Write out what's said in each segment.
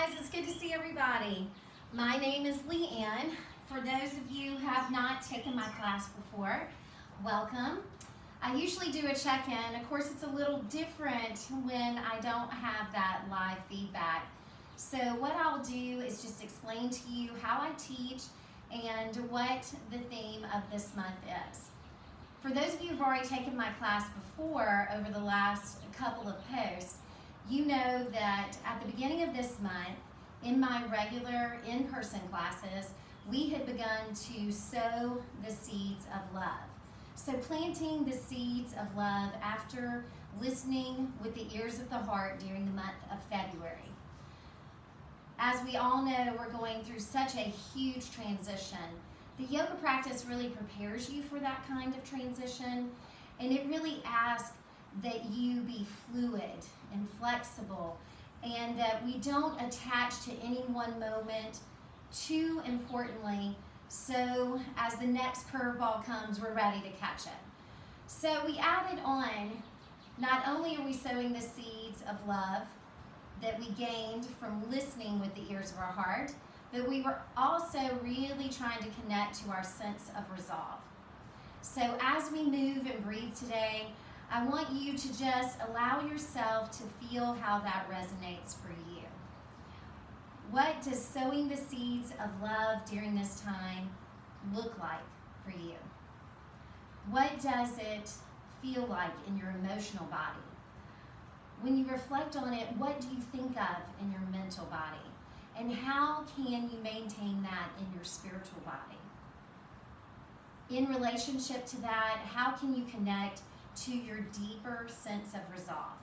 guys, it's good to see everybody. My name is Leanne. For those of you who have not taken my class before, welcome. I usually do a check-in. Of course, it's a little different when I don't have that live feedback. So what I'll do is just explain to you how I teach and what the theme of this month is. For those of you who've already taken my class before over the last couple of posts, you know that at the beginning of this month, in my regular in-person classes, we had begun to sow the seeds of love. So planting the seeds of love after listening with the ears of the heart during the month of February. As we all know, we're going through such a huge transition. The yoga practice really prepares you for that kind of transition, and it really asks that you be fluid and flexible, and that we don't attach to any one moment too importantly, so as the next curveball comes, we're ready to catch it. So we added on, not only are we sowing the seeds of love that we gained from listening with the ears of our heart, but we were also really trying to connect to our sense of resolve. So as we move and breathe today, I want you to just allow yourself to feel how that resonates for you. What does sowing the seeds of love during this time look like for you? What does it feel like in your emotional body? When you reflect on it, what do you think of in your mental body? And how can you maintain that in your spiritual body? In relationship to that, how can you connect to your deeper sense of resolve?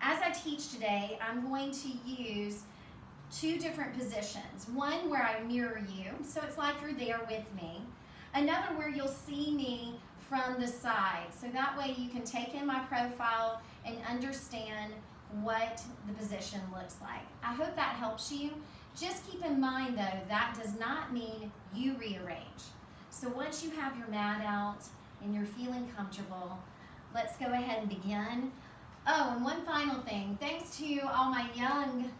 As I teach today, I'm going to use two different positions. One where I mirror you, so it's like you're there with me. Another where you'll see me from the side, so that way you can take in my profile and understand what the position looks like. I hope that helps you. Just keep in mind though, that does not mean you rearrange. So once you have your mat out and you're feeling comfortable, let's go ahead and begin. Oh, and one final thing. Thanks to all my young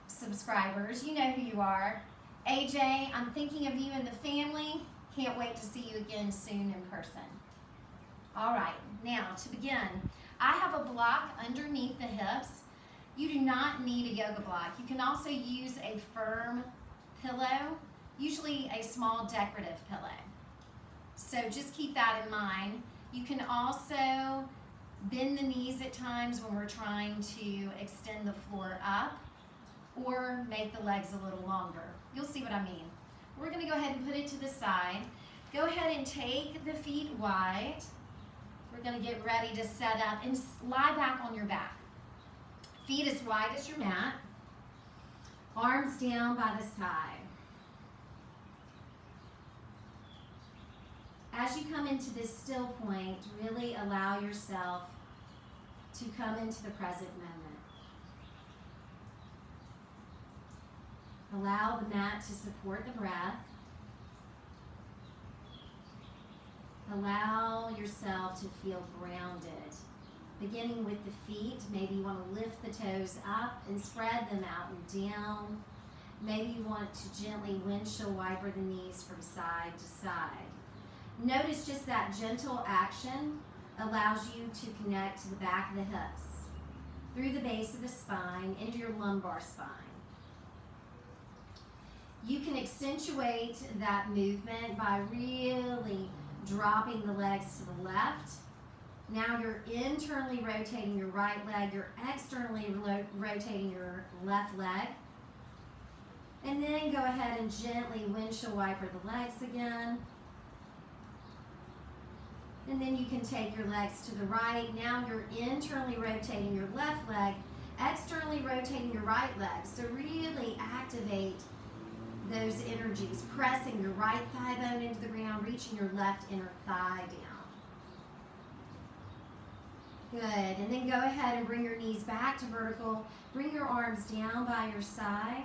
subscribers. You know who you are. AJ, I'm thinking of you and the family. Can't wait to see you again soon in person. All right, now to begin, I have a block underneath the hips. You do not need a yoga block. You can also use a firm pillow, usually a small decorative pillow. So just keep that in mind. You can also bend the knees at times when we're trying to extend the floor up or make the legs a little longer. You'll see what I mean. We're gonna go ahead and put it to the side. Go ahead and take the feet wide. We're gonna get ready to set up and lie back on your back. Feet as wide as your mat. Arms down by the side. As you come into this still point, really allow yourself to come into the present moment. Allow the mat to support the breath. Allow yourself to feel grounded. Beginning with the feet, maybe you want to lift the toes up and spread them out and down. Maybe you want to gently windshield wiper the knees from side to side. Notice just that gentle action allows you to connect to the back of the hips, through the base of the spine, into your lumbar spine. You can accentuate that movement by really dropping the legs to the left. Now you're internally rotating your right leg, you're externally rotating your left leg. And then go ahead and gently windshield wiper the legs again. And then you can take your legs to the right. Now you're internally rotating your left leg, externally rotating your right leg. So really activate those energies, pressing your right thigh bone into the ground, reaching your left inner thigh down. Good, and then go ahead and bring your knees back to vertical. Bring your arms down by your side.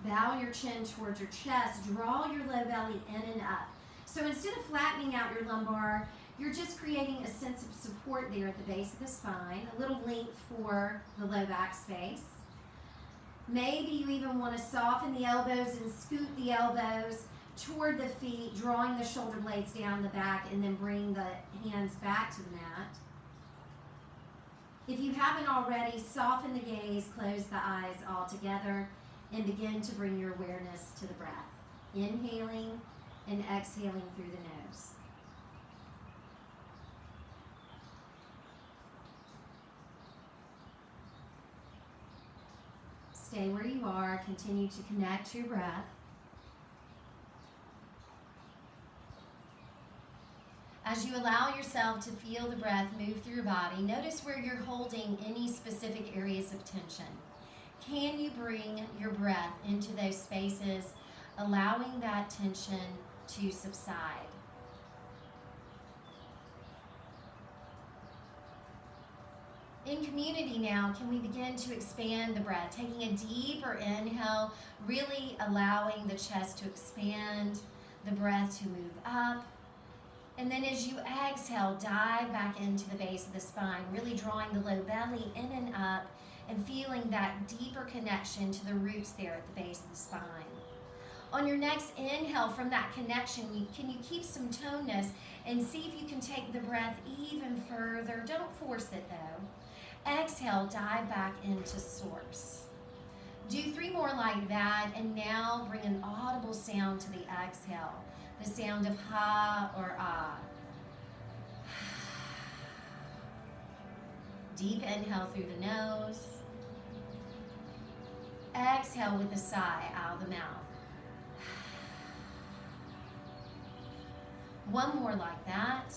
Bow your chin towards your chest. Draw your low belly in and up. So instead of flattening out your lumbar, you're just creating a sense of support there at the base of the spine, a little length for the low back space. Maybe you even want to soften the elbows and scoot the elbows toward the feet, drawing the shoulder blades down the back, and then bring the hands back to the mat. If you haven't already, soften the gaze, close the eyes altogether, and begin to bring your awareness to the breath. Inhaling and exhaling through the nose. Stay where you are. Continue to connect to your breath. As you allow yourself to feel the breath move through your body, notice where you're holding any specific areas of tension. Can you bring your breath into those spaces, allowing that tension to subside? In community now, can we begin to expand the breath, taking a deeper inhale, really allowing the chest to expand, the breath to move up. And then as you exhale, dive back into the base of the spine, really drawing the low belly in and up and feeling that deeper connection to the roots there at the base of the spine. On your next inhale from that connection, can you keep some toneness and see if you can take the breath even further? Don't force it though. Exhale, dive back into source. Do 3 more like that, and now bring an audible sound to the exhale. The sound of ha or ah. Deep inhale through the nose. Exhale with a sigh out of the mouth. One more like that.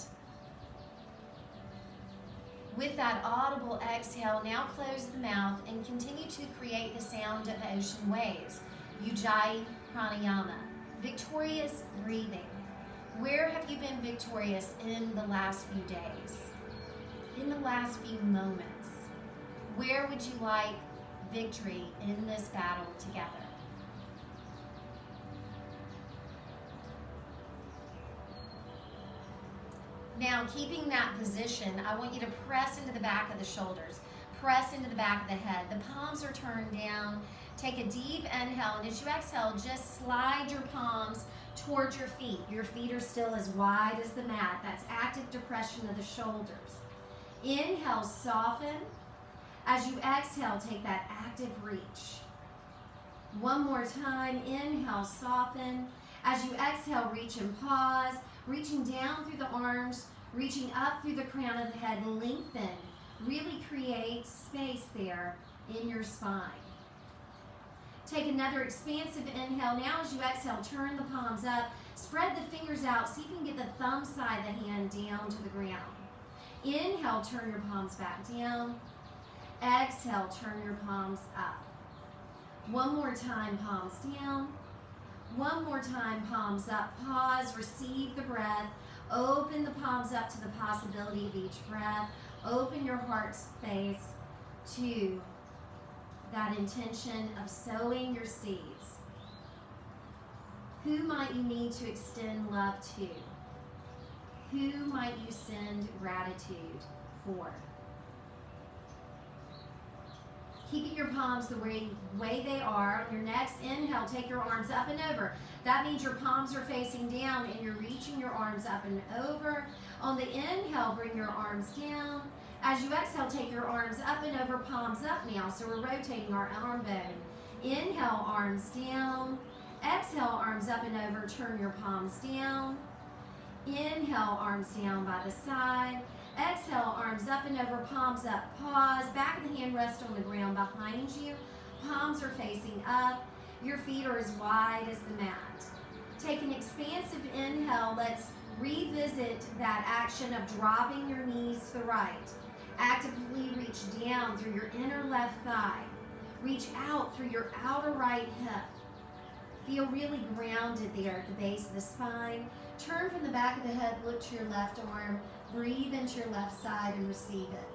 With that audible exhale, now close the mouth and continue to create the sound of ocean waves. Ujjayi pranayama. Victorious breathing. Where have you been victorious in the last few days? In the last few moments? Where would you like victory in this battle together? Now, keeping that position, I want you to press into the back of the shoulders. Press into the back of the head. The palms are turned down. Take a deep inhale, and as you exhale, just slide your palms towards your feet. Your feet are still as wide as the mat. That's active depression of the shoulders. Inhale, soften. As you exhale, take that active reach. One more time. Inhale, soften. As you exhale, reach and pause. Reaching down through the arms, reaching up through the crown of the head, lengthen. Really create space there in your spine. Take another expansive inhale. Now as you exhale, turn the palms up. Spread the fingers out. See if you can get the thumb side of the hand down to the ground. Inhale, turn your palms back down. Exhale, turn your palms up. One more time, palms down. One more time, palms up. Pause, receive the breath. Open the palms up to the possibility of each breath. Open your heart space to that intention of sowing your seeds. Who might you need to extend love to? Who might you send gratitude for? Keeping your palms the way they are. On your next inhale, take your arms up and over. That means your palms are facing down and you're reaching your arms up and over. On the inhale, bring your arms down. As you exhale, take your arms up and over, palms up now. So we're rotating our arm bone. Inhale, arms down. Exhale, arms up and over, turn your palms down. Inhale, arms down by the side. Exhale, arms up and over, palms up. Pause. Back of the hand rests on the ground behind you. Palms are facing up. Your feet are as wide as the mat. Take an expansive inhale. Let's revisit that action of dropping your knees to the right. Actively reach down through your inner left thigh. Reach out through your outer right hip. Feel really grounded there at the base of the spine. Turn from the back of the head, look to your left arm. Breathe into your left side and receive it.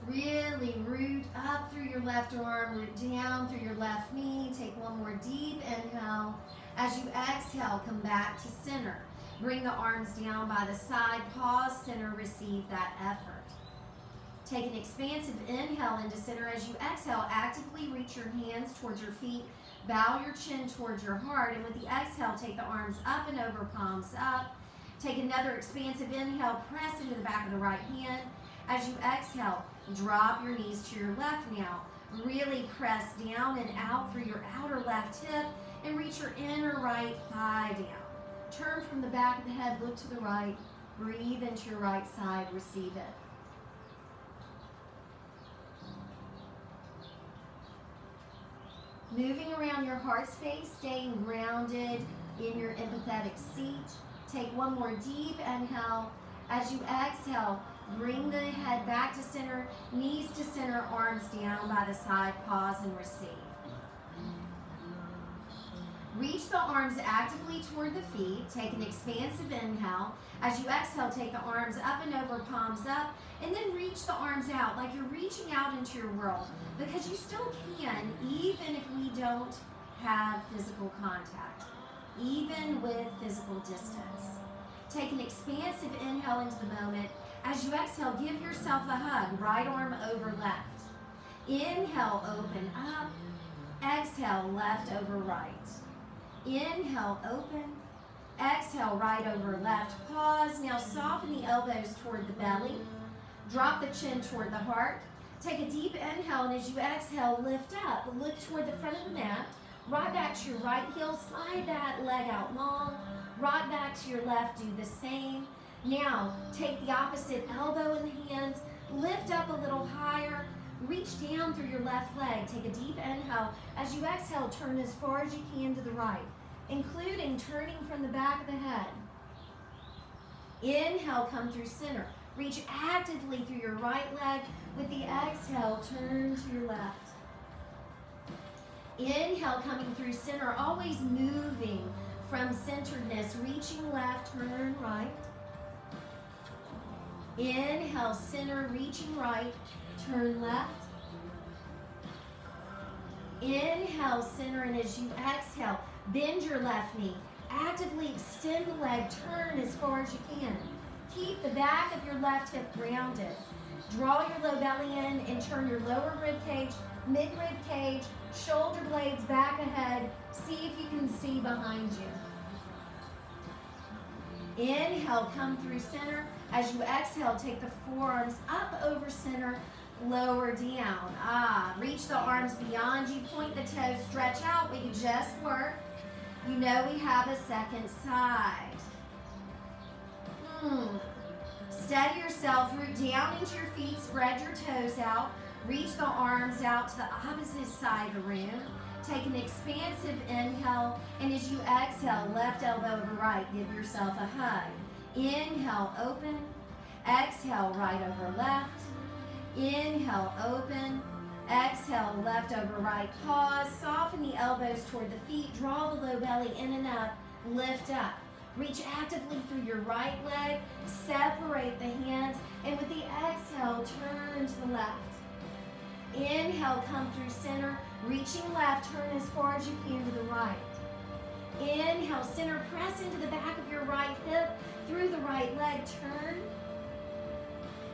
Really root up through your left arm, root down through your left knee. Take one more deep inhale. As you exhale, come back to center. Bring the arms down by the side. Pause, center, receive that effort. Take an expansive inhale into center. As you exhale, actively reach your hands towards your feet. Bow your chin towards your heart. And with the exhale, take the arms up and over, palms up. Take another expansive inhale. Press into the back of the right hand. As you exhale, drop your knees to your left now. Really press down and out through your outer left hip and reach your inner right thigh down. Turn from the back of the head, look to the right. Breathe into your right side, receive it. Moving around your heart space, staying grounded in your empathetic seat. Take one more deep inhale. As you exhale, bring the head back to center, knees to center, arms down by the side, pause and receive. Reach the arms actively toward the feet. Take an expansive inhale. As you exhale, take the arms up and over, palms up, and then reach the arms out like you're reaching out into your world, because you still can, even if we don't have physical contact, even with physical distance. Take an expansive inhale into the moment. As you exhale, give yourself a hug, right arm over left. Inhale, open up. Exhale, left over right. Inhale, open. Exhale, right over left. Pause. Now soften the elbows toward the belly. Drop the chin toward the heart. Take a deep inhale, and as you exhale, lift up. Look toward the front of the mat. Right back to your right heel. Slide that leg out long. Right back to your left. Do the same. Now, take the opposite elbow in the hands. Lift up a little higher. Reach down through your left leg. Take a deep inhale. As you exhale, turn as far as you can to the right, including turning from the back of the head. Inhale, come through center. Reach actively through your right leg. With the exhale, turn to your left. Inhale, coming through center, always moving from centeredness, reaching left, turn right. Inhale, center, reaching right, turn left. Inhale, center, and as you exhale, bend your left knee. Actively extend the leg, turn as far as you can. Keep the back of your left hip grounded. Draw your low belly in and turn your lower rib cage, mid rib cage, shoulder blades back ahead. See if you can see behind you. Inhale, come through center. As you exhale, take the forearms up over center, lower down. Reach the arms beyond you, point the toes, stretch out. We just worked. You know we have a second side. Steady yourself, root down into your feet, spread your toes out. Reach the arms out to the opposite side of the room. Take an expansive inhale, and as you exhale, left elbow over right, give yourself a hug. Inhale, open. Exhale, right over left. Inhale, open. Exhale, left over right. Pause. Soften the elbows toward the feet. Draw the low belly in and up. Lift up. Reach actively through your right leg. Separate the hands. And with the exhale, turn to the left. Inhale, come through center. Reaching left, turn as far as you can to the right. Inhale, center. Press into the back of your right hip. Through the right leg, turn.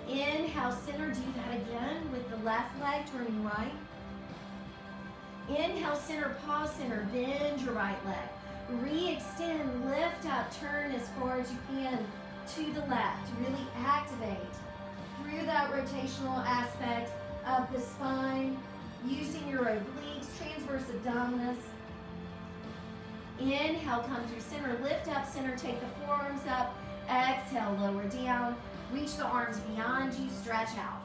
Inhale, center, do that again with the left leg, turning right. Inhale, center, pause, center, bend your right leg. Re-extend, lift up, turn as far as you can to the left. Really activate through that rotational aspect of the spine, using your obliques, transverse abdominis. Inhale, come through center, lift up center, take the forearms up. Exhale, lower down. Reach the arms beyond you, stretch out.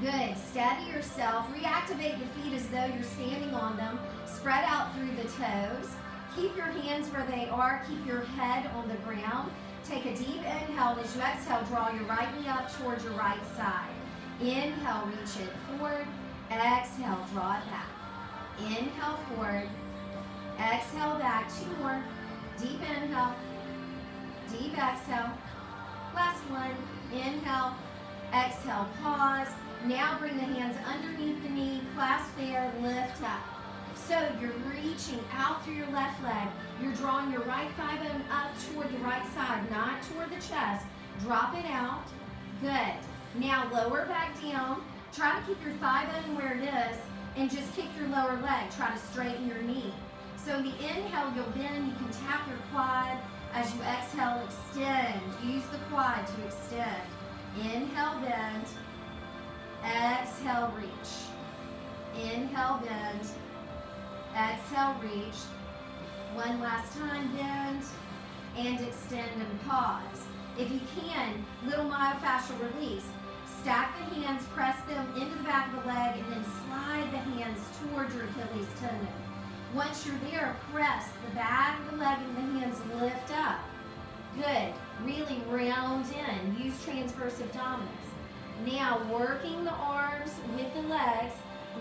Good. Steady yourself. Reactivate the feet as though you're standing on them. Spread out through the toes. Keep your hands where they are. Keep your head on the ground. Take a deep inhale, and as you exhale, draw your right knee up towards your right side. Inhale, reach it forward. Exhale, draw it back. Inhale, forward. Exhale, back. Two more. Deep inhale. Deep exhale. Last one. Inhale. Exhale, pause. Now bring the hands underneath the knee. Clasp there, lift up. So you're reaching out through your left leg. You're drawing your right thigh bone up toward the right side, not toward the chest. Drop it out. Good. Now lower back down. Try to keep your thigh bone where it is and just kick your lower leg. Try to straighten your knee. So the inhale, you'll bend. You can tap your quad. As you exhale, extend. Use the quad to extend. Inhale, bend. Exhale, reach. Inhale, bend. Exhale, reach. One last time, bend. And extend and pause. If you can, little myofascial release. Stack the hands, press them into the back of the leg, and then slide the hands toward your Achilles tendon. Once you're there, press the back of the leg and the hands lift up. Good. Really round in. Use transverse abdominals. Now, working the arms with the legs.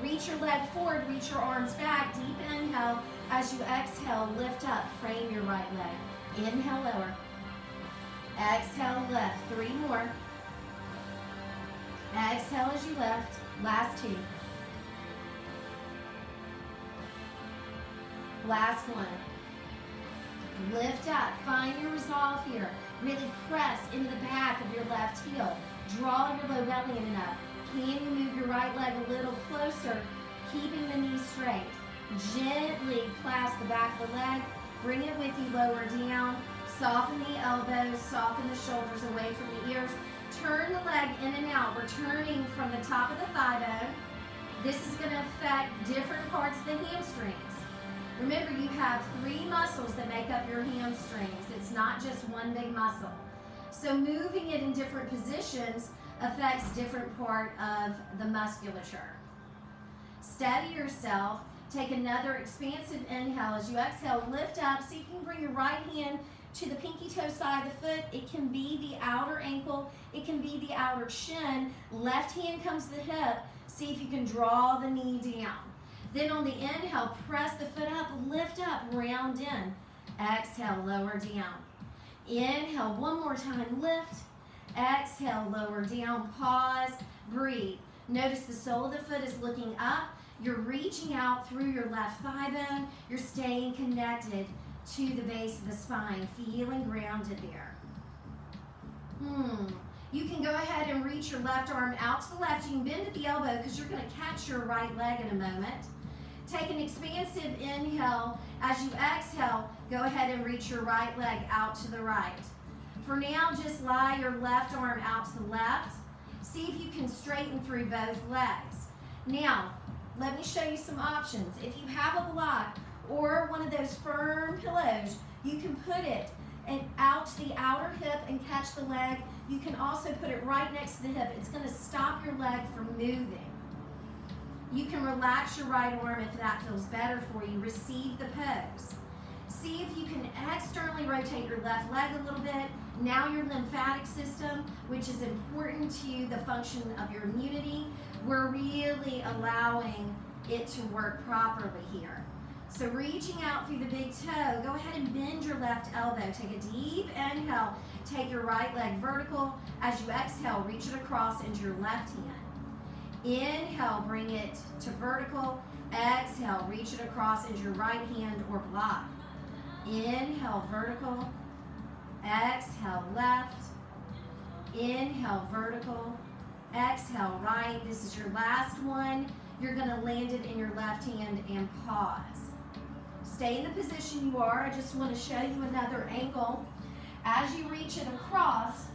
Reach your leg forward, reach your arms back. Deep inhale. As you exhale, lift up. Frame your right leg. Inhale, lower. Exhale, lift. 3 more. Exhale as you lift. Last 2. Last 1. Lift up. Find your resolve here. Really press into the back of your left heel. Draw your low belly in and up. Can you move your right leg a little closer, keeping the knee straight? Gently clasp the back of the leg. Bring it with you lower down. Soften the elbows, soften the shoulders away from the ears. Turn the leg in and out, returning from the top of the thigh bone. This is going to affect different parts of the hamstrings. Remember, you have 3 muscles that make up your hamstrings. It's not just one big muscle. So moving it in different positions affects different part of the musculature. Steady yourself. Take another expansive inhale. As you exhale, lift up. See if you can bring your right hand to the pinky toe side of the foot. It can be the outer ankle. It can be the outer shin. Left hand comes to the hip. See if you can draw the knee down. Then on the inhale, press the foot up, lift up, round in. Exhale, lower down. Inhale, one more time, lift. Exhale, lower down, pause, breathe. Notice the sole of the foot is looking up. You're reaching out through your left thigh bone. You're staying connected to the base of the spine, feeling grounded there. You can go ahead and reach your left arm out to the left. You can bend at the elbow because you're going to catch your right leg in a moment. Take an expansive inhale. As you exhale, go ahead and reach your right leg out to the right. For now, just lie your left arm out to the left. See if you can straighten through both legs. Now, let me show you some options. If you have a block or one of those firm pillows, you can put it out to the outer hip and catch the leg. You can also put it right next to the hip. It's going to stop your leg from moving. You can relax your right arm if that feels better for you. Receive the pose. See if you can externally rotate your left leg a little bit. Now your lymphatic system, which is important to the function of your immunity, we're really allowing it to work properly here. So reaching out through the big toe, go ahead and bend your left elbow. Take a deep inhale. Take your right leg vertical. As you exhale, reach it across into your left hand. Inhale, bring it to vertical. Exhale, reach it across into your right hand or block. Inhale, vertical. Exhale, left. Inhale, vertical. Exhale, right. This is your last one. You're going to land it in your left hand and pause. Stay in the position you are. I just want to show you another angle. As you reach it across,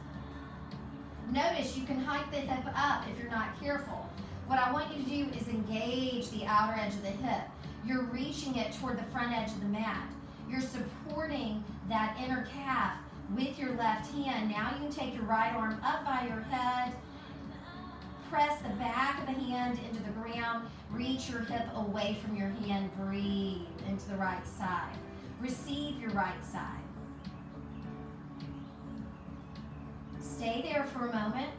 notice you can hike the hip up if you're not careful. What I want you to do is engage the outer edge of the hip. You're reaching it toward the front edge of the mat. You're supporting that inner calf with your left hand. Now you can take your right arm up by your head. Press the back of the hand into the ground. Reach your hip away from your hand. Breathe into the right side. Receive your right side. Stay there for a moment.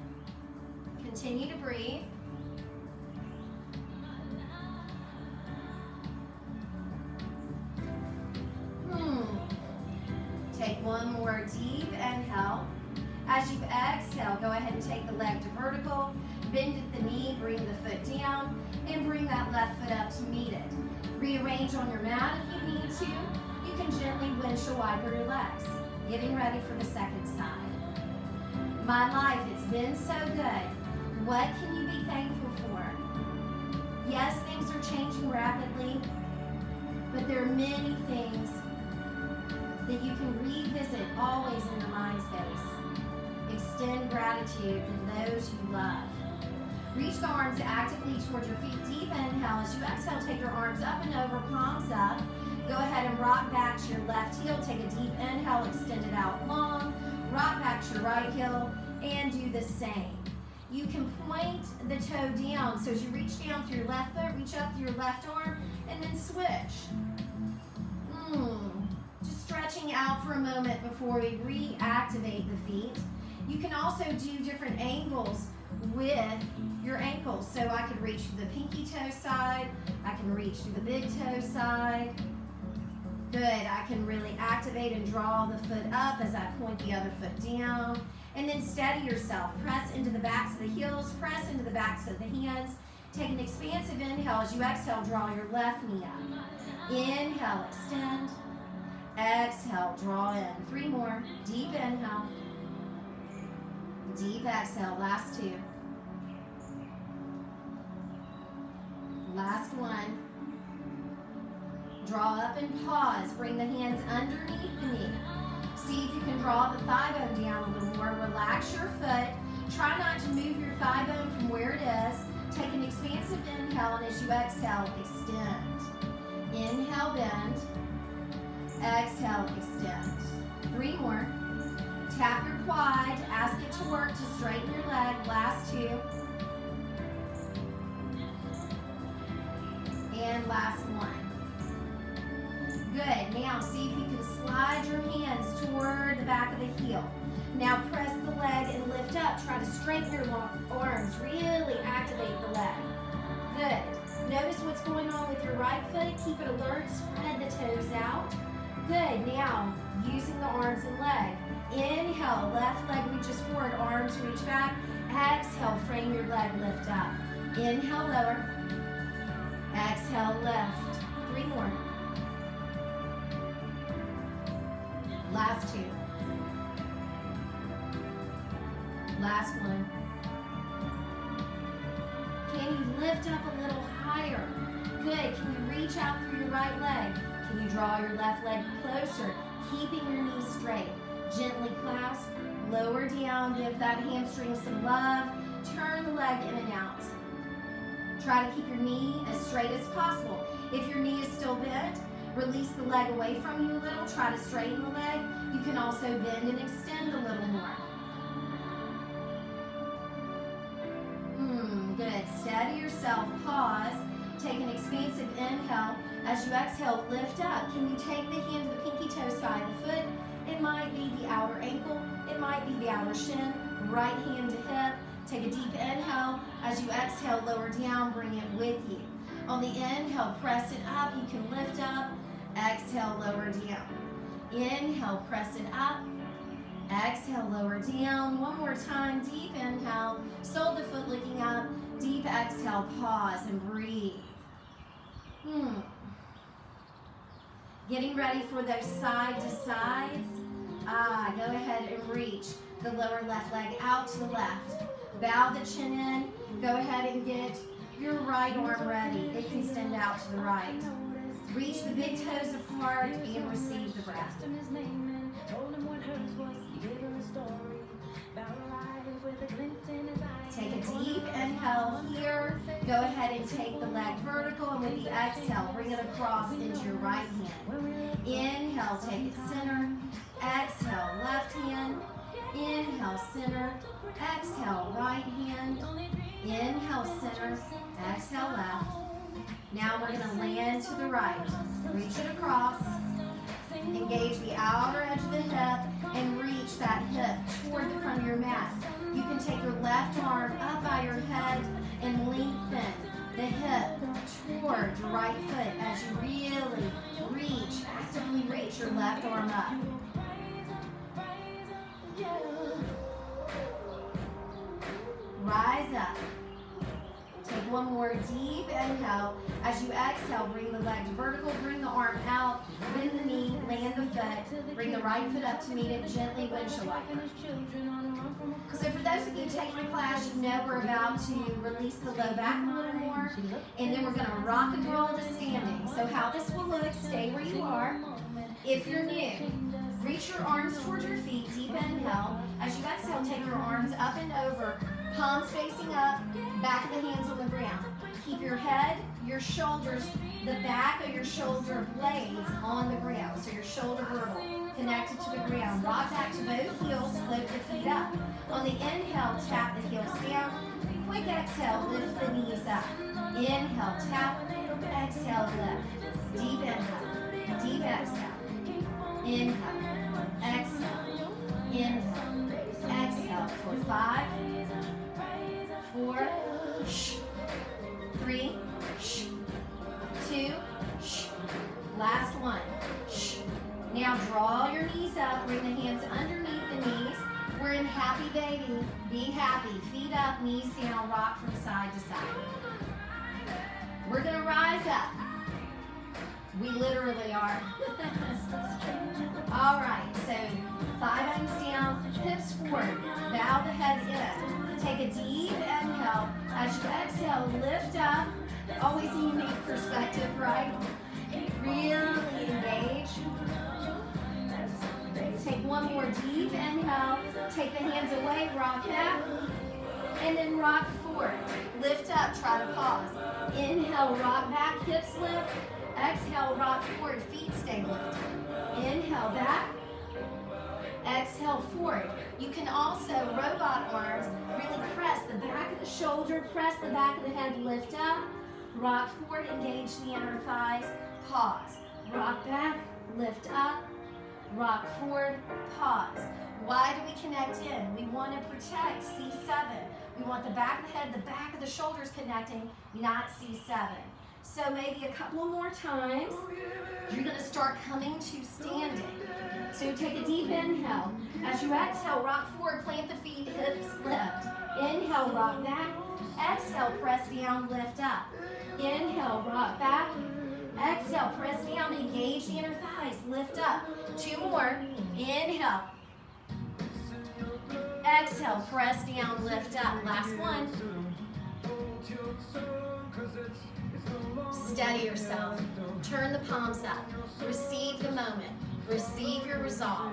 Continue to breathe. Take one more deep inhale. As you exhale, go ahead and take the leg to vertical. Bend at the knee, bring the foot down, and bring that left foot up to meet it. Rearrange on your mat if you need to. You can gently windshield wiper your legs. Getting ready for the second side. My life, it's been so good. What can you be thankful for? Yes, things are changing rapidly, but there are many things that you can revisit always in the mind space. Extend gratitude to those you love. Reach the arms actively towards your feet. Deep inhale. As you exhale, take your arms up and over, palms up. Go ahead and rock back to your left heel. Take a deep inhale, extend it out long. Rock back to your right heel and do the same. You can point the toe down. So as you reach down through your left foot, reach up through your left arm and then switch. Just stretching out for a moment before we reactivate the feet. You can also do different angles with your ankles. So I could reach to the pinky toe side. I can reach to the big toe side. Good. I can really activate and draw the foot up as I point the other foot down. And then steady yourself. Press into the backs of the heels. Press into the backs of the hands. Take an expansive inhale. As you exhale, draw your left knee up. Inhale, extend. Exhale, draw in. 3 more. Deep inhale. Deep exhale. Last 2. Last 1. Draw up and pause. Bring the hands underneath the knee. See if you can draw the thigh bone down a little more. Relax your foot. Try not to move your thigh bone from where it is. Take an expansive inhale, and as you exhale, extend. Inhale, bend. Exhale, extend. 3 more. Tap your quad. Ask it to work to straighten your leg. Last 2. And last 1. Good. Now see if you can slide your hands toward the back of the heel. Now press the leg and lift up. Try to straighten your arms. Really activate the leg. Good. Notice what's going on with your right foot. Keep it alert. Spread the toes out. Good. Now using the arms and leg. Inhale. Left leg reaches forward. Arms reach back. Exhale. Frame your leg. Lift up. Inhale. Lower. Exhale. Lift. 3 more. Last 2. Last 1. Can you lift up a little higher? Good. Can you reach out through your right leg? Can you draw your left leg closer, keeping your knees straight? Gently clasp, lower down, give that hamstring some love. Turn the leg in and out. Try to keep your knee as straight as possible. If your knee is still bent, release the leg away from you a little. Try to straighten the leg. You can also bend and extend a little more. Good. Steady yourself. Pause. Take an expansive inhale. As you exhale, lift up. Can you take the hand to the pinky toe side of the foot? It might be the outer ankle. It might be the outer shin. Right hand to hip. Take a deep inhale. As you exhale, lower down. Bring it with you. On the inhale, press it up. You can lift up. Exhale, lower down. Inhale, press it up. Exhale, lower down. One more time. Deep inhale. Sole the foot looking up. Deep exhale. Pause and breathe. Getting ready for those side to sides. Go ahead and reach the lower left leg out to the left. Bow the chin in. Go ahead and get your right arm ready. It can extend out to the right. Reach the big toes apart and receive the breath. Take a deep inhale here. Go ahead and take the leg vertical, and with the exhale, bring it across into your right hand. Inhale, take it center. Exhale, left hand. Inhale, center. Exhale, right hand. Inhale, center. Exhale, left. Now we're going to land to the right. Reach it across. Engage the outer edge of the hip and reach that hip toward the front of your mat. You can take your left arm up by your head and lengthen the hip toward your right foot as you really reach, actively reach your left arm up. Rise up. Take one more deep inhale. As you exhale, bring the legs vertical, bring the arm out, bend the knee, land the foot, bring the right foot up to meet it, gently windshield wiper. So for those of you taking the class, you know we're about to release the low back a little more, and then we're going to rock and roll to standing. So how this will look, stay where you are. If you're new, reach your arms towards your feet, deep inhale. As you exhale, take your arms up and over, palms facing up, back of the hands on the ground. Keep your head, your shoulders, the back of your shoulder blades on the ground. So your shoulder girdle connected to the ground. Rock back to both heels, float the feet up. On the inhale, tap the heels down. Quick exhale, lift the knees up. Inhale, tap, exhale, lift. Deep inhale, deep exhale. Inhale, exhale, inhale, exhale for 5, 4, 3, 2, last one. Now draw your knees up, bring the hands underneath the knees. We're in happy baby. Be happy. Feet up, knees down, rock from side to side. We're going to rise up. We literally are. All right, so 5 items down, hips forward, bow the head in. Take a deep inhale. As you exhale, lift up. Always a unique perspective, right? Really engage. Take one more deep inhale. Take the hands away, rock back. And then rock forward. Lift up, try to pause. Inhale, rock back, hips lift. Exhale, rock forward, feet stay lifted. Inhale, back. Exhale, forward. You can also, robot arms, really press the back of the shoulder, press the back of the head, lift up. Rock forward, engage the inner thighs, pause. Rock back, lift up. Rock forward, pause. Why do we connect in? We want to protect C7. We want the back of the head, the back of the shoulders connecting, not C7. So maybe a couple more times. You're going to start coming to standing. So take a deep inhale. As you exhale, rock forward, plant the feet, hips lift. Inhale, rock back. Exhale, press down, lift up. Inhale, rock back. Exhale, press down, engage the inner thighs, lift up. 2 more. Inhale. Exhale, press down, lift up. Last one. Steady yourself. Turn the palms up. Receive the moment. Receive your resolve.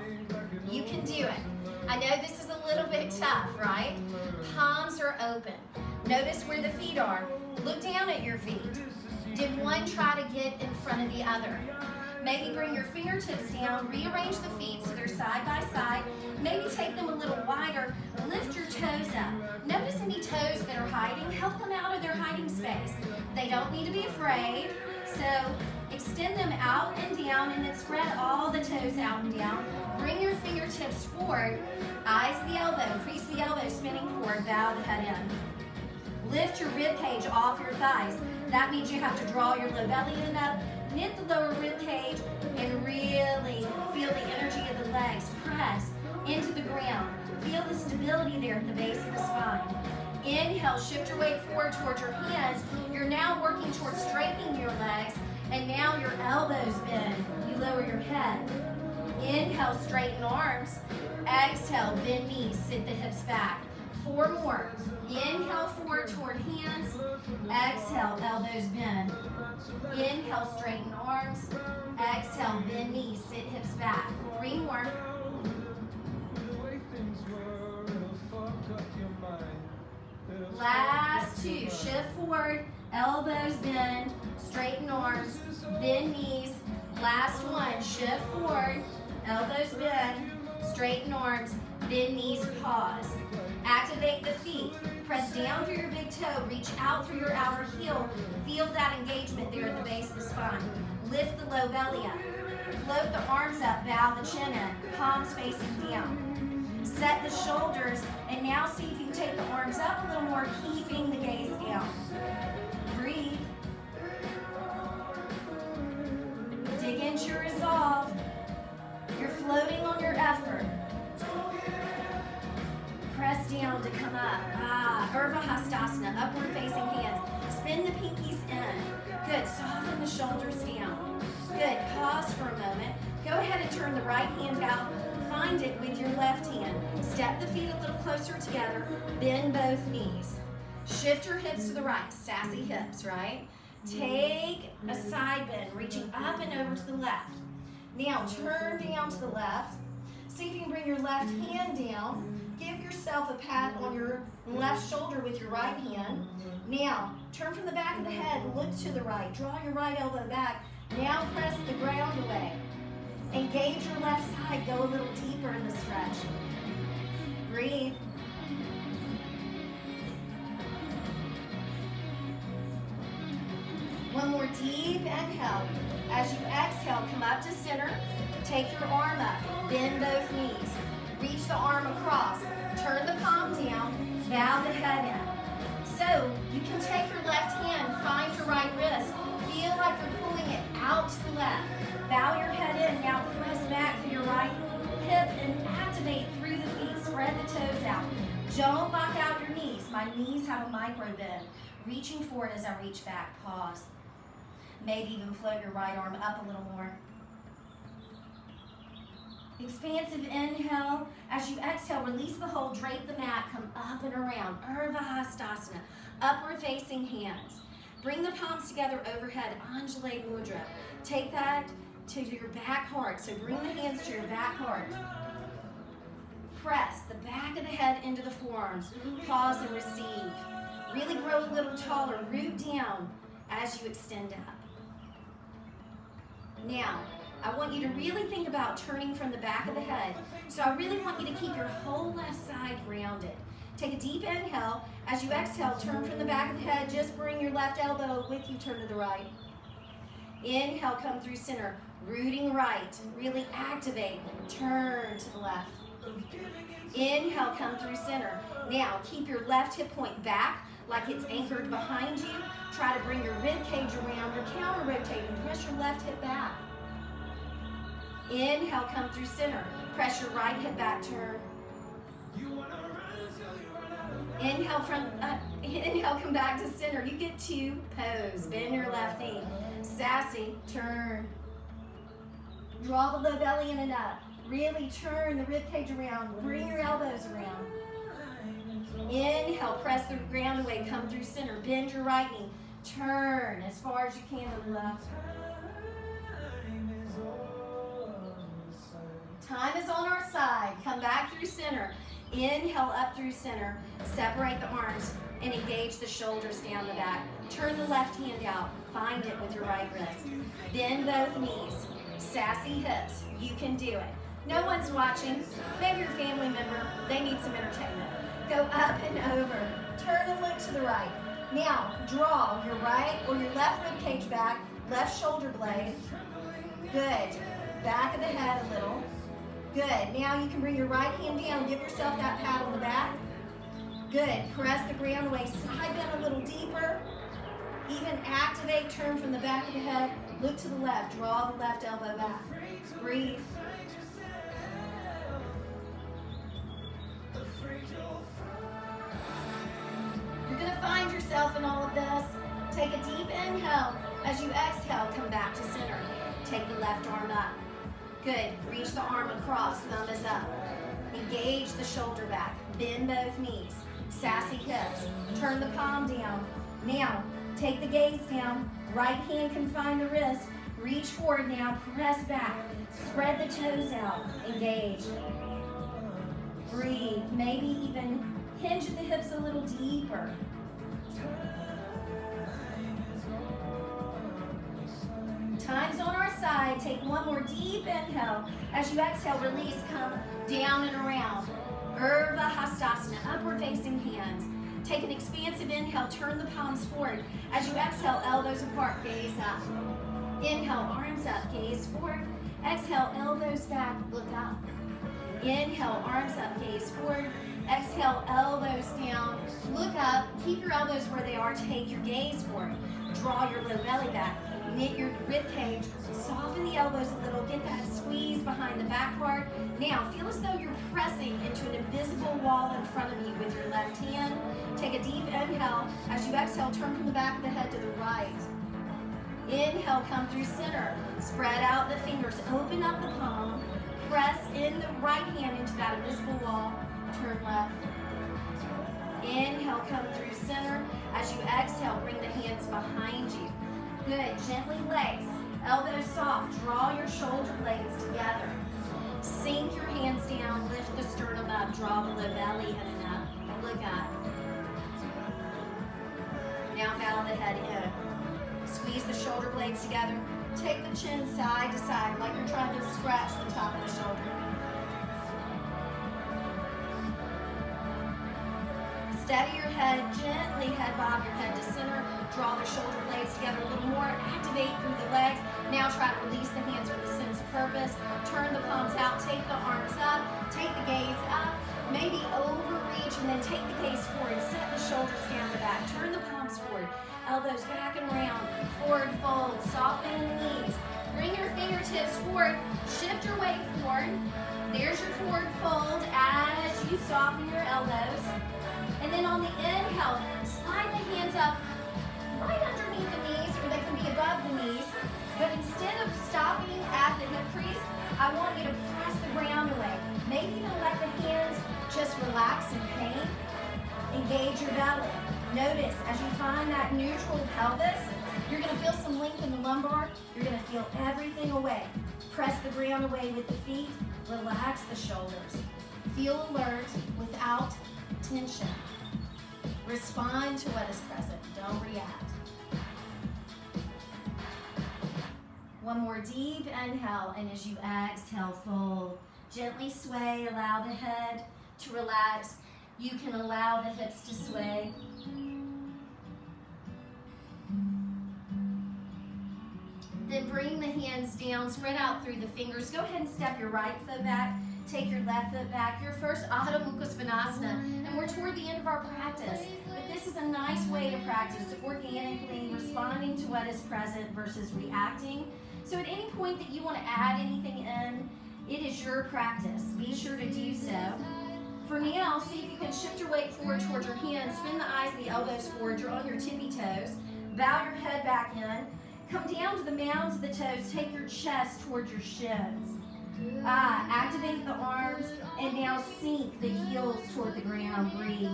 You can do it. I know this is a little bit tough, right? Palms are open. Notice where the feet are. Look down at your feet. Did one try to get in front of the other? Maybe bring your fingertips down, rearrange the feet so they're side by side. Maybe take them a little wider, lift your toes up. Notice any toes that are hiding, help them out of their hiding space. They don't need to be afraid, so extend them out and down and then spread all the toes out and down. Bring your fingertips forward, eyes the elbow, crease the elbow, spinning forward, bow the head in. Lift your rib cage off your thighs. That means you have to draw your low belly in up, knit the lower rib cage, and really feel the energy of the legs. Press into the ground. Feel the stability there at the base of the spine. Inhale, shift your weight forward towards your hands. You're now working towards straightening your legs, and now your elbows bend. You lower your head. Inhale, straighten arms. Exhale, bend knees, sit the hips back. 4 more. Inhale, forward toward hands. Exhale, elbows bend. Inhale, straighten arms. Exhale, bend knees, sit hips back. 3 more. Last 2. Shift forward, elbows bend, straighten arms, bend knees. Last 1. Shift forward, elbows bend, straighten arms, bend knees, pause. Activate the feet. Press down through your big toe. Reach out through your outer heel. Feel that engagement there at the base of the spine. Lift the low belly up. Float the arms up. Bow the chin in. Palms facing down. Set the shoulders. And now see if you can take the arms up a little more, keeping the gaze down. Breathe. Dig into your resolve. You're floating on your effort. Press down to come up. Urdhva Hastasana, upward facing hands. Spin the pinkies in. Good. Soften the shoulders down. Good. Pause for a moment. Go ahead and turn the right hand out. Find it with your left hand. Step the feet a little closer together. Bend both knees. Shift your hips to the right. Sassy hips, right? Take a side bend, reaching up and over to the left. Now turn down to the left. See if you can bring your left hand down. Give yourself a pat on your left shoulder with your right hand. Now, turn from the back of the head, look to the right. Draw your right elbow back. Now press the ground away. Engage your left side. Go a little deeper in the stretch. Breathe. One more deep inhale. As you exhale, come up to center. Take your arm up. Bend both knees. Reach the arm across. Turn the palm down. Bow the head in. So you can take your left hand, find your right wrist. Feel like you're pulling it out to the left. Bow your head in. Now press back for your right hip and activate through the feet. Spread the toes out. Don't lock out your knees. My knees have a micro bend. Reaching forward as I reach back. Pause. Maybe even float your right arm up a little more. Expansive inhale. As you exhale, release the hold, drape the mat, come up and around. Urdhva Hastasana, upward facing hands. Bring the palms together overhead, Anjali Mudra. Take that to your back heart. So bring the hands to your back heart. Press the back of the head into the forearms. Pause and receive. Really grow a little taller, root down as you extend up. Now, I want you to really think about turning from the back of the head. So I really want you to keep your whole left side rounded. Take a deep inhale. As you exhale, turn from the back of the head. Just bring your left elbow with you, turn to the right. Inhale, come through center. Rooting right. Really activate. Turn to the left. Inhale, come through center. Now, keep your left hip point back like it's anchored behind you. Try to bring your rib cage around. You're counter-rotating. Press your left hip back. Inhale, come through center. Press your right hip back, turn. Inhale, come back to center. You get two pose. Bend your left knee. Sassy, turn. Draw the low belly in and up. Really turn the rib cage around. Bring your elbows around. Inhale, press the ground away. Come through center. Bend your right knee. Turn as far as you can to the left. Time is on our side. Come back through center. Inhale up through center. Separate the arms and engage the shoulders down the back. Turn the left hand out. Find it with your right wrist. Bend both knees. Sassy hips. You can do it. No one's watching. Maybe your family member. They need some entertainment. Go up and over. Turn and look to the right. Now, draw your right or your left rib cage back. Left shoulder blade. Good. Back of the head a little. Good. Now you can bring your right hand down. Give yourself that pat on the back. Good. Press the ground away. Side bend a little deeper. Even activate. Turn from the back of the head. Look to the left. Draw the left elbow back. Breathe. You're going to find yourself in all of this. Take a deep inhale. As you exhale, come back to center. Take the left arm up. Good. Reach the arm across. Thumb is up. Engage the shoulder back. Bend both knees. Sassy hips. Turn the palm down. Now, take the gaze down. Right hand can find the wrist. Reach forward now. Press back. Spread the toes out. Engage. Breathe. Maybe even hinge at the hips a little deeper. Time's on our side. Take one more deep inhale. As you exhale, release, come down and around. Urdhva Hastasana, upward facing hands. Take an expansive inhale, turn the palms forward. As you exhale, elbows apart, gaze up. Inhale, arms up, gaze forward. Exhale, elbows back, look up. Inhale, arms up, gaze forward. Exhale, elbows down, look up. Keep your elbows where they are, take your gaze forward. Draw your low belly back. Knit your rib cage, soften the elbows a little, get that squeeze behind. behind the back part. Now, feel as though you're pressing into an invisible wall in front of you with your left hand. Take a deep inhale. As you exhale, turn from the back of the head to the right. Inhale, come through center. Spread out the fingers, open up the palm. Press in the right hand into that invisible wall. Turn left. Inhale, come through center. As you exhale, bring the hands behind you. Good, gently lace. Elbows soft, draw your shoulder blades together. Sink your hands down, lift the sternum up, draw the low belly in and up. Look up. Now bow the head in. Squeeze the shoulder blades together. Take the chin side to side like you're trying to scratch the top of the shoulder. Steady your head, gently head bob your head to center. Draw the shoulder blades together a little more. Activate through the legs. Now try to release the hands with a sense of purpose. Turn the palms out, take the arms up, take the gaze up. Maybe overreach and then take the gaze forward. Set the shoulders down the back. Turn the palms forward. Elbows back and round. Forward fold. Soften the knees. Bring your fingertips forward. Shift your weight forward. There's your forward fold as you soften your elbows. And then on the inhale, slide the hands up right underneath the knees, or they can be above the knees. But instead of stopping at the hip crease, I want you to press the ground away. Maybe even let the hands just relax in pain. Engage your belly. Notice as you find that neutral pelvis, you're going to feel some length in the lumbar. You're going to feel everything away. Press the ground away with the feet. Relax the shoulders. Feel alert without tension. Respond to what is present. Don't react. One more deep inhale, and as you exhale, fold. Gently sway, allow the head to relax. You can allow the hips to sway. Then bring the hands down, spread out through the fingers. Go ahead and step your right foot back. Take your left foot back. Your first Adho Mukha Svanasana. And we're toward the end of our practice. But this is a nice way to practice organically, responding to what is present versus reacting. So at any point that you want to add anything in, it is your practice. Be sure to do so. For now, see if you can shift your weight forward towards your hands. Spin the eyes and the elbows forward. You're on your tippy toes. Bow your head back in. Come down to the mounds of the toes. Take your chest towards your shins. Activate the arms and now sink the heels toward the ground. Breathe.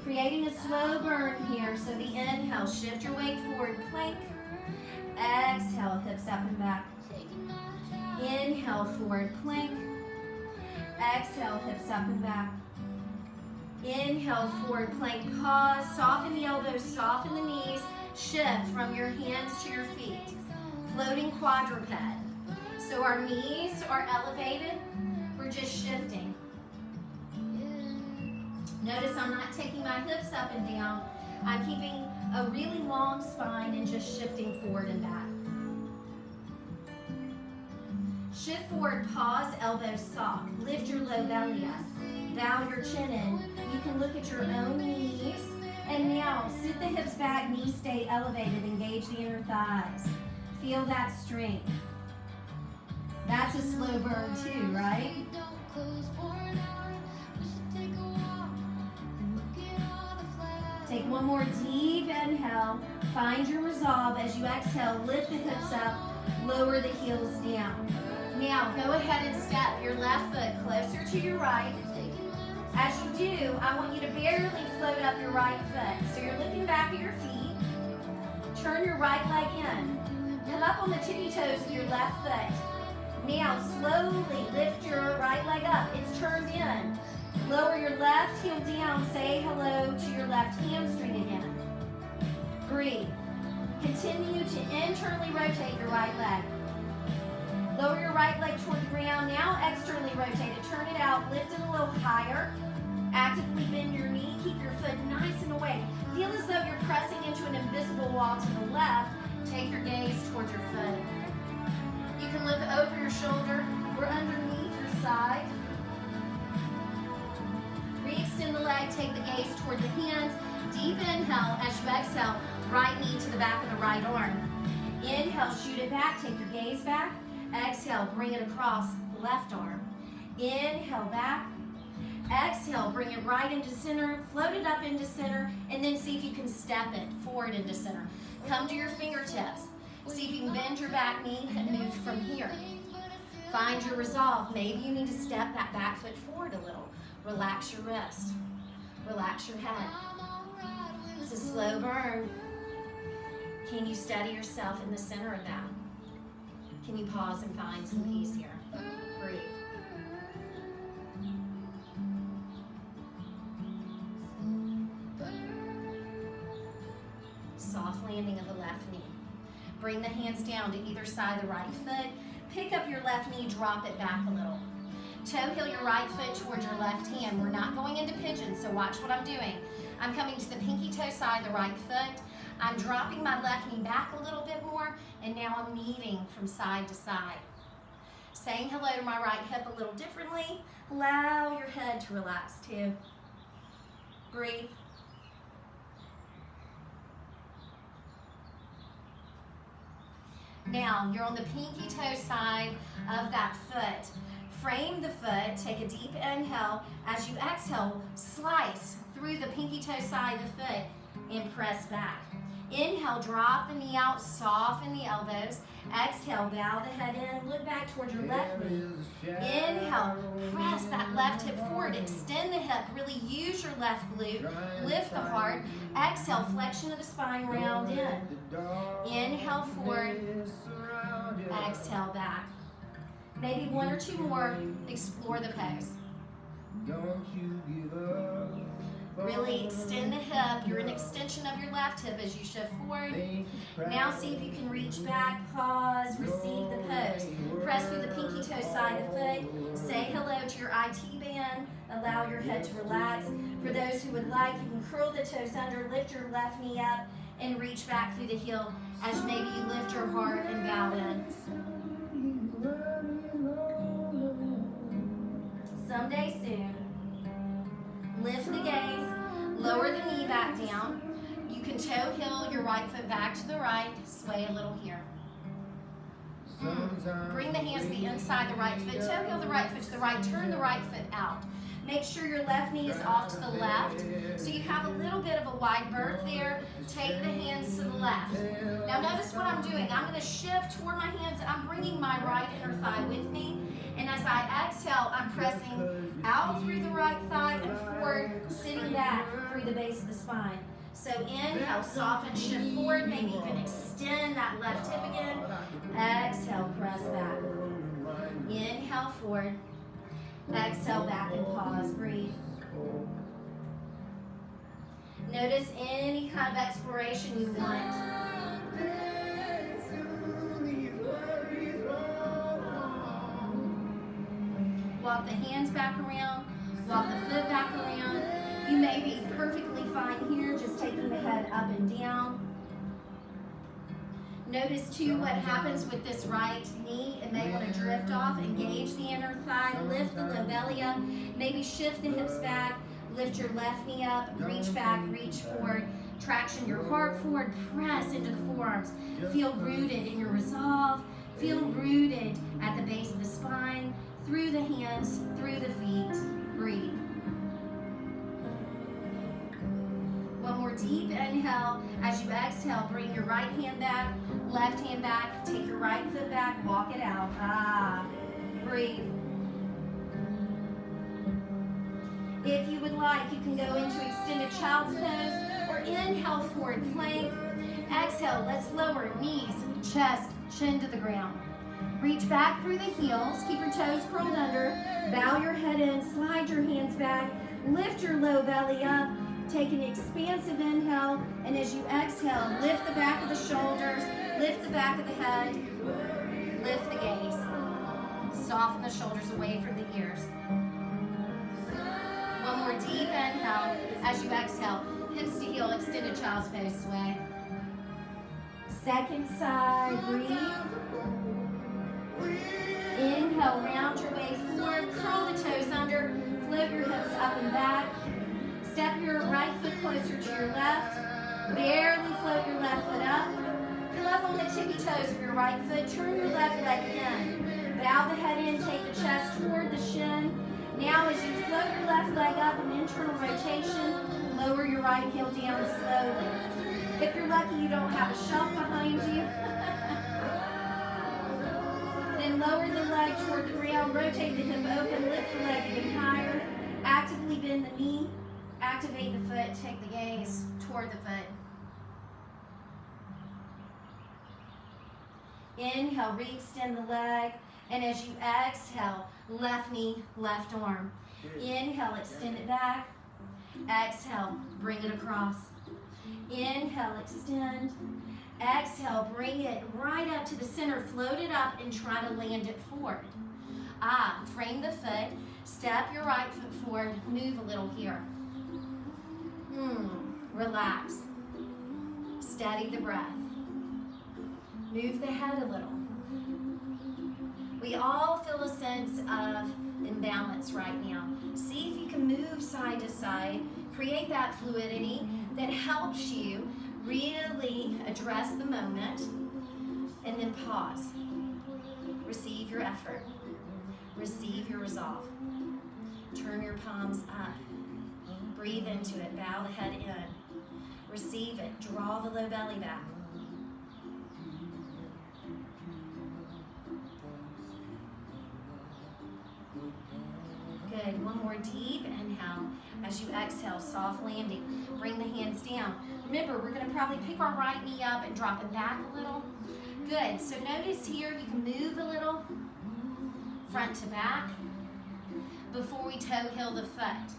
Creating a slow burn here. So the inhale, shift your weight forward, plank. Exhale, hips up and back. Inhale, forward, plank. Exhale, hips up and back. Inhale, forward, plank, pause. Soften the elbows, soften the knees. Shift from your hands to your feet. Floating quadruped. So our knees are elevated. We're just shifting. Notice I'm not taking my hips up and down. I'm keeping a really long spine and just shifting forward and back. Shift forward, pause, elbows soft. Lift your low belly up. Bow your chin in. You can look at your own knees. And now, sit the hips back, knees stay elevated. Engage the inner thighs. Feel that strength. That's a slow burn too, right? Take one more deep inhale. Find your resolve. As you exhale, lift the hips up. Lower the heels down. Now, go ahead and step your left foot closer to your right. As you do, I want you to barely float up your right foot. So you're looking back at your feet. Turn your right leg in. Come up on the tippy toes with your left foot. Now, slowly lift your right leg up. It's turned in. Lower your left heel down. Say hello to your left hamstring again. Breathe. Continue to internally rotate your right leg. Lower your right leg toward the ground. Now externally rotate it. Turn it out. Lift it a little higher. Actively bend your knee. Keep your foot nice and away. Feel as though you're pressing into an invisible wall to the left. Take your gaze towards your foot. You can look over your shoulder or underneath your side. Re-extend the leg. Take the gaze toward the hands. Deep inhale. As you exhale, Right knee to the back of the right arm. Inhale, shoot it back, take your gaze back. Exhale, bring it across the left arm. Inhale, back. Exhale, bring it right into center, float it up into center, and then see if you can step it forward into center. Come to your fingertips. See if you can bend your back knee and move from here. Find your resolve. Maybe you need to step that back foot forward a little. Relax your wrist. Relax your head. It's a slow burn. Can you steady yourself in the center of that? Can you pause and find some peace here? Breathe. Soft landing of the left knee. Bring the hands down to either side of the right foot. Pick up your left knee, drop it back a little. Toe heel your right foot towards your left hand. We're not going into pigeon, so watch what I'm doing. I'm coming to the pinky toe side of the right foot. I'm dropping my left knee back a little bit more, and now I'm kneading from side to side. Saying hello to my right hip a little differently. Allow your head to relax too. Breathe. Now, you're on the pinky toe side of that foot. Frame the foot, take a deep inhale. As you exhale, slice through the pinky toe side of the foot and press back. Inhale, drop the knee out, soften the elbows. Exhale, bow the head in, look back towards your left knee. Inhale, press that left hip forward, extend the hip, really use your left glute, lift the heart. Exhale, flexion of the spine, round in. Inhale forward, exhale back. Maybe one or two more, explore the pose. Don't you give up. Really extend the hip. You're an extension of your left hip as you shift forward. Now see if you can reach back, pause, receive the pose. Press through the pinky toe side of the foot. Say hello to your IT band. Allow your head to relax. For those who would like, you can curl the toes under, lift your left knee up, and reach back through the heel as maybe you lift your heart and bow in. Someday soon. Lift the gaze, lower the knee back down. You can toe heel your right foot back to the right, sway a little here. Bring the hands to the inside of the right foot, toe heel the right foot to the right, turn the right foot out. Make sure your left knee is off to the left, so you have a little bit of a wide berth there. Take the hands to the left. Now notice what I'm doing. I'm going to shift toward my hands. I'm bringing my right inner thigh with me. And as I exhale, I'm pressing out through the right thigh and forward, sitting back through the base of the spine. So inhale, soften, shift forward, maybe even extend that left hip again. Exhale, press back. Inhale, forward. Exhale, back and pause, breathe. Notice any kind of exploration you want. Walk the hands back around, walk the foot back around. You may be perfectly fine here, just taking the head up and down. Notice too what happens with this right knee. It may want to drift off, engage the inner thigh, lift the low belly up, maybe shift the hips back, lift your left knee up, reach back, reach forward, traction your heart forward, press into the forearms. Feel rooted in your resolve, feel rooted at the base of the spine, through the hands, through the feet, breathe. One more deep inhale. As you exhale, bring your right hand back, left hand back, take your right foot back, walk it out. Breathe. If you would like, you can go into extended child's pose or inhale forward plank. Exhale, let's lower knees, chest, chin to the ground. Reach back through the heels, keep your toes curled under, bow your head in, slide your hands back, lift your low belly up, take an expansive inhale, and as you exhale, lift the back of the shoulders, lift the back of the head, lift the gaze. Soften the shoulders away from the ears. One more deep inhale. As you exhale, hips to heel, extended child's pose, sway. Second side, breathe. Inhale, round your way forward, curl the toes under, float your hips up and back. Step your right foot closer to your left. Barely float your left toes of your right foot. Turn your left leg in. Bow the head in, take the chest toward the shin. Now as you float your left leg up in internal rotation, lower your right heel down slowly. If you're lucky you don't have a shelf behind you, then lower the leg toward the ground, rotate the hip open, lift the leg even higher, actively bend the knee, activate the foot, take the gaze toward the foot. Inhale, re-extend the leg, and as you exhale, left knee, left arm. Inhale, extend it back. Exhale, bring it across. Inhale, extend. Exhale, bring it right up to the center. Float it up and try to land it forward. Frame the foot. Step your right foot forward. Move a little here. Relax. Steady the breath. Move the head a little. We all feel a sense of imbalance right now. See if you can move side to side. Create that fluidity that helps you really address the moment, and then pause. Receive your effort. Receive your resolve. Turn your palms up. Breathe into it. Bow the head in. Receive it. Draw the low belly back. Good. One more deep inhale. As you exhale, soft landing. Bring the hands down. Remember, we're going to probably pick our right knee up and drop it back a little. Good. So notice here, you can move a little front to back before we toe heel the foot.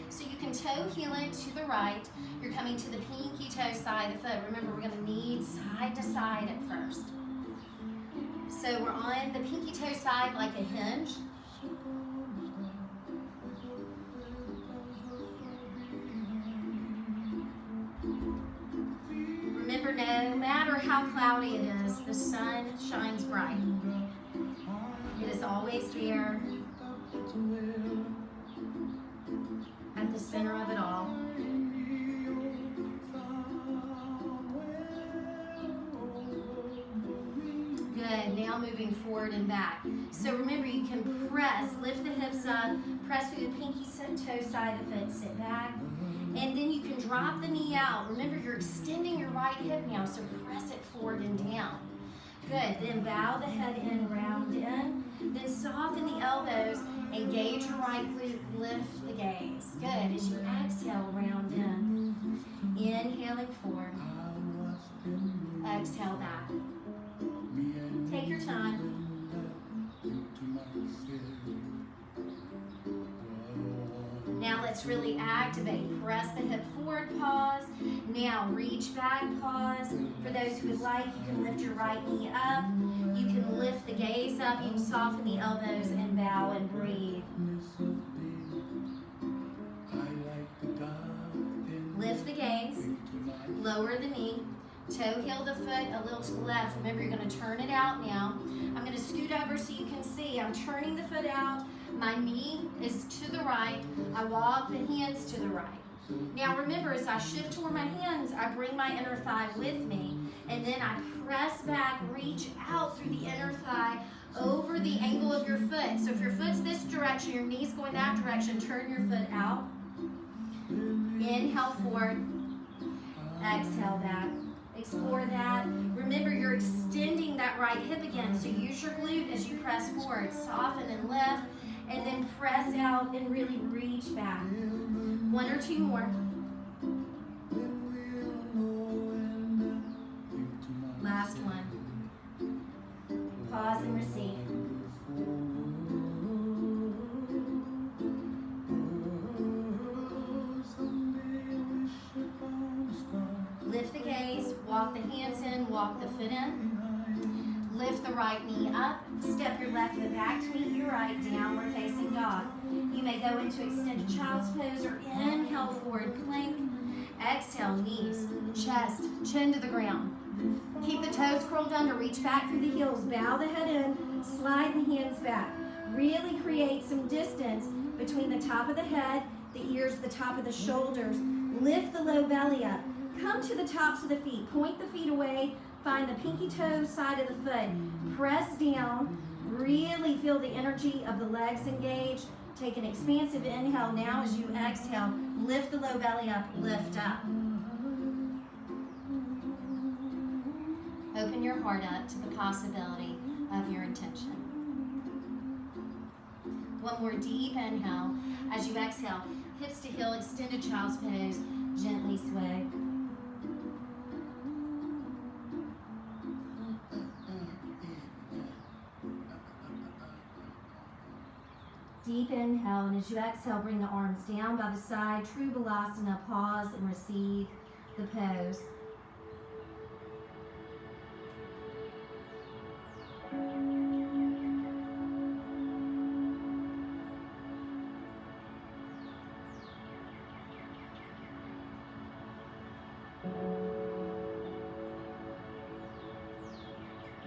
So you can toe heel it to the right. You're coming to the pinky toe side of the foot. Remember, we're going to knead side to side at first. So we're on the pinky toe side like a hinge. Remember, no matter how cloudy it is, the sun shines bright. It is always there at the center of it all. Good. Now moving forward and back. So remember, you can press, lift the hips up, press through the pinky toe side of the foot, sit back. And then you can drop the knee out. Remember, you're extending your right hip now, so press it forward and down. Good. Then bow the head in, round in. Then soften the elbows, engage your right glute, lift the gaze. Good. As you exhale, round in. Inhaling forward. Exhale back. Take your time. Now let's really activate. Press the hip forward, pause. Now reach back, pause. For those who would like, you can lift your right knee up. You can lift the gaze up. You can soften the elbows and bow and breathe. Lift the gaze. Lower the knee. Toe heel the foot a little to the left. Remember, you're going to turn it out now. I'm going to scoot over so you can see. I'm turning the foot out. My knee is to the right. I walk the hands to the right. Now remember, as I shift toward my hands, I bring my inner thigh with me. And then I press back, reach out through the inner thigh over the angle of your foot. So if your foot's this direction, your knee's going that direction, turn your foot out. Inhale forward. Exhale back. Explore that. Remember, you're extending that right hip again, so use your glute as you press forward. Soften and lift, and then press out and really reach back. One or two more. Last one. Pause and receive. Lift the gaze, walk the hands in, walk the foot in. Lift the right knee up, step your left foot back to meet your right, downward facing dog. You may go into extended child's pose or inhale forward plank. Exhale, knees, chest, chin to the ground. Keep the toes curled under, reach back through the heels, bow the head in, slide the hands back. Really create some distance between the top of the head, the ears, the top of the shoulders. Lift the low belly up. come to the tops of the feet. Point the feet away. Find the pinky toe side of the foot. Press down. Really feel the energy of the legs engaged. Take an expansive inhale. Now as you exhale, lift the low belly up, lift up. Open your heart up to the possibility of your intention. One more deep inhale. As you exhale, hips to heel, extended child's pose, gently sway. Deep inhale, and as you exhale, bring the arms down by the side. True Balasana, pause and receive the pose.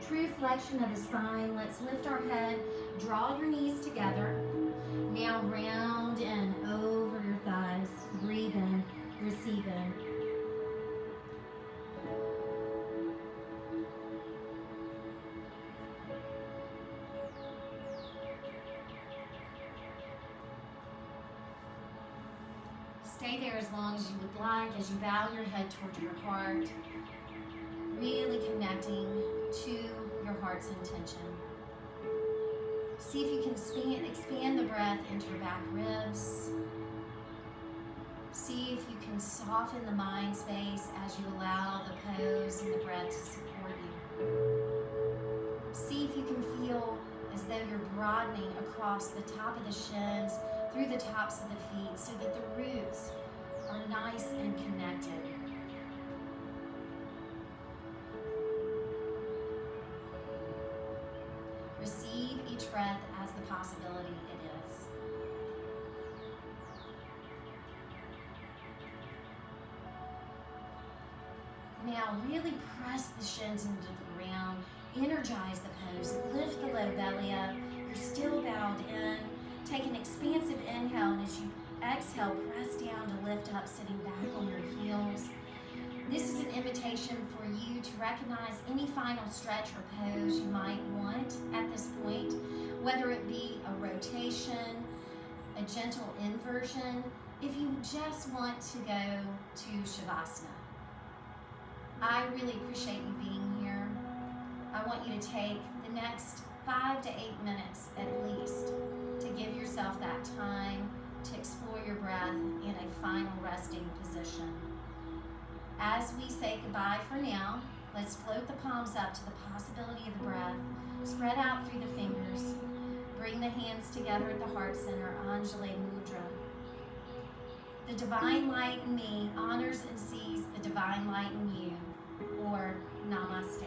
True flexion of the spine. Let's lift our head. Draw your knees together. Now round and over your thighs. Breathe in, receive in. Stay there as long as you would like as you bow your head toward your heart. Really connecting to your heart's intention. See if you can expand the breath into your back ribs. See if you can soften the mind space as you allow the pose and the breath to support you. See if you can feel as though you're broadening across the top of the shins, through the tops of the feet, so that the roots are nice and connected. Receive each breath as the possibility it is. Now really press the shins into the ground, energize the pose, lift the low belly up. You're still bowed in. Take an expansive inhale, and as you exhale, press down to lift up, sitting back on your heels. This is an invitation for you to recognize any final stretch or pose you might want at this point, whether it be a rotation, a gentle inversion, if you just want to go to Shavasana. I really appreciate you being here. I want you to take the next 5 to 8 minutes at least to give yourself that time to explore your breath in a final resting position. As we say goodbye for now, let's float the palms up to the possibility of the breath. Spread out through the fingers. Bring the hands together at the heart center, Anjali Mudra. The divine light in me honors and sees the divine light in you, or Namaste.